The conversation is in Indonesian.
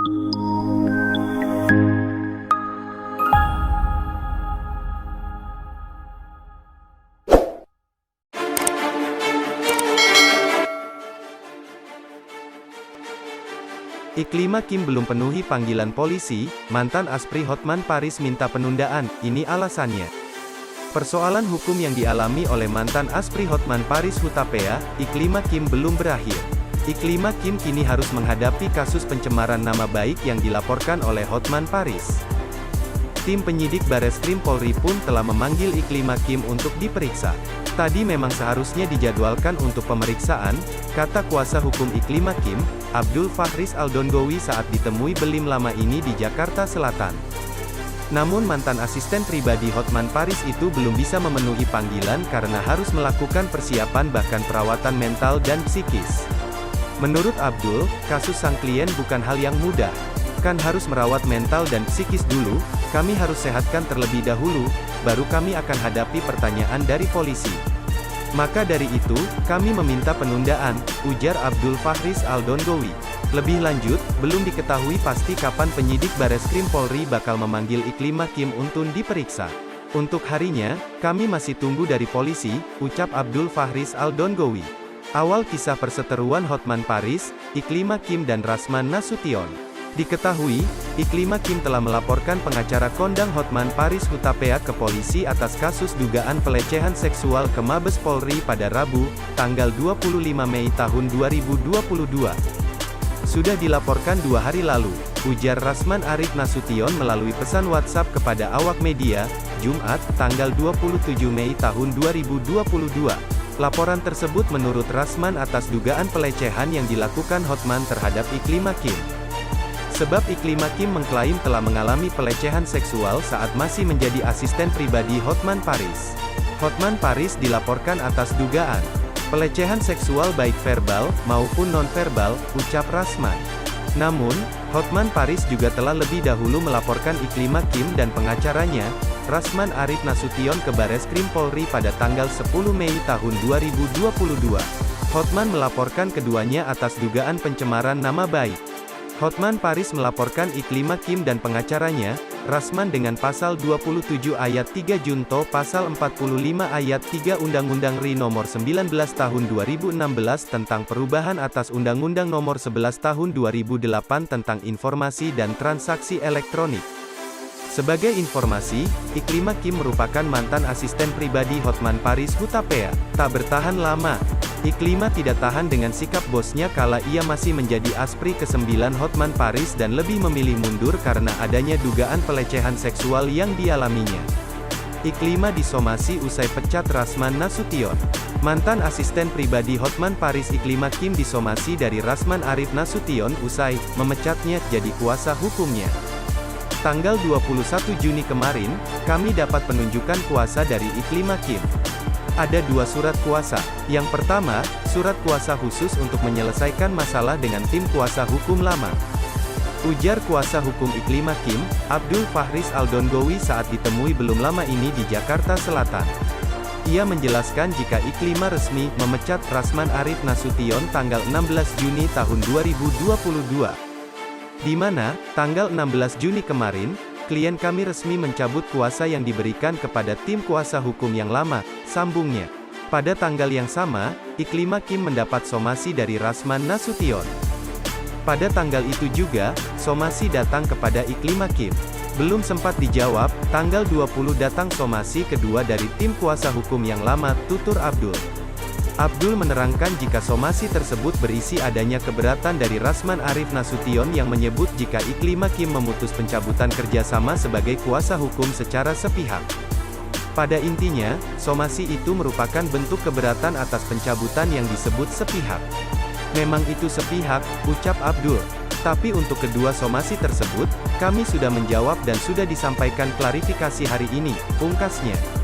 Iklima Kim belum penuhi panggilan polisi, mantan Aspri Hotman Paris minta penundaan, ini alasannya. Persoalan hukum yang dialami oleh mantan Aspri Hotman Paris Hutapea, Iklima Kim belum berakhir. Iklima Kim kini harus menghadapi kasus pencemaran nama baik yang dilaporkan oleh Hotman Paris. Tim penyidik Bareskrim Polri pun telah memanggil Iklima Kim untuk diperiksa. Tadi memang seharusnya dijadwalkan untuk pemeriksaan, kata kuasa hukum Iklima Kim, Abdul Fahriz Aldongowi saat ditemui Belim Lama ini di Jakarta Selatan. Namun mantan asisten pribadi Hotman Paris itu belum bisa memenuhi panggilan karena harus melakukan persiapan bahkan perawatan mental dan psikis. Menurut Abdul, kasus sang klien bukan hal yang mudah. Kan harus merawat mental dan psikis dulu, kami harus sehatkan terlebih dahulu, baru kami akan hadapi pertanyaan dari polisi. Maka dari itu, kami meminta penundaan, ujar Abdul Fahriz Aldongowi. Lebih lanjut, belum diketahui pasti kapan penyidik Bareskrim Polri bakal memanggil Iklima Kim untuk diperiksa. Untuk harinya, kami masih tunggu dari polisi, ucap Abdul Fahriz Aldongowi. Awal kisah perseteruan Hotman Paris, Iklima Kim dan Rasman Nasution. Diketahui, Iklima Kim telah melaporkan pengacara kondang Hotman Paris Hutapea ke polisi atas kasus dugaan pelecehan seksual ke Mabes Polri pada Rabu, tanggal 25 Mei tahun 2022. Sudah dilaporkan 2 hari lalu, ujar Rasman Arif Nasution melalui pesan WhatsApp kepada awak media, Jumat, tanggal 27 Mei tahun 2022. Laporan tersebut menurut Rasman atas dugaan pelecehan yang dilakukan Hotman terhadap Iklima Kim. Sebab Iklima Kim mengklaim telah mengalami pelecehan seksual saat masih menjadi asisten pribadi Hotman Paris. Hotman Paris dilaporkan atas dugaan pelecehan seksual baik verbal maupun nonverbal, ucap Rasman. Namun, Hotman Paris juga telah lebih dahulu melaporkan Iklima Kim dan pengacaranya, Rasman Arif Nasution ke Bareskrim Polri pada tanggal 10 Mei tahun 2022. Hotman melaporkan keduanya atas dugaan pencemaran nama baik. Hotman Paris melaporkan Iklima Kim dan pengacaranya, Rasman dengan pasal 27 ayat 3 Junto pasal 45 ayat 3 Undang-Undang RI nomor 19 tahun 2016 tentang perubahan atas Undang-Undang nomor 11 tahun 2008 tentang informasi dan transaksi elektronik. Sebagai informasi, Iklima Kim merupakan mantan asisten pribadi Hotman Paris Hutapea. Tak bertahan lama, Iklima tidak tahan dengan sikap bosnya kala ia masih menjadi Aspri ke-9 Hotman Paris dan lebih memilih mundur karena adanya dugaan pelecehan seksual yang dialaminya. Iklima disomasi usai pecat Rasman Nasution. Mantan asisten pribadi Hotman Paris Iklima Kim disomasi dari Rasman Arif Nasution usai memecatnya jadi kuasa hukumnya. Tanggal 21 Juni kemarin, kami dapat penunjukan kuasa dari Iklima Kim. Ada 2 surat kuasa. Yang pertama, surat kuasa khusus untuk menyelesaikan masalah dengan tim kuasa hukum lama. Ujar kuasa hukum Iklima Kim, Abdul Fahriz Aldongowi saat ditemui belum lama ini di Jakarta Selatan. Ia menjelaskan jika Iklima resmi memecat Rasman Arif Nasution tanggal 16 Juni tahun 2022. Di mana, tanggal 16 Juni kemarin, klien kami resmi mencabut kuasa yang diberikan kepada tim kuasa hukum yang lama, sambungnya. Pada tanggal yang sama, Iklima Kim mendapat somasi dari Rasman Nasution. Pada tanggal itu juga, somasi datang kepada Iklima Kim. Belum sempat dijawab, tanggal 20 datang somasi kedua dari tim kuasa hukum yang lama, tutur Abdul. Abdul menerangkan jika somasi tersebut berisi adanya keberatan dari Rasman Arif Nasution yang menyebut jika Iklima Kim memutus pencabutan kerjasama sebagai kuasa hukum secara sepihak. Pada intinya, somasi itu merupakan bentuk keberatan atas pencabutan yang disebut sepihak. Memang itu sepihak, ucap Abdul. Tapi untuk kedua somasi tersebut, kami sudah menjawab dan sudah disampaikan klarifikasi hari ini, pungkasnya.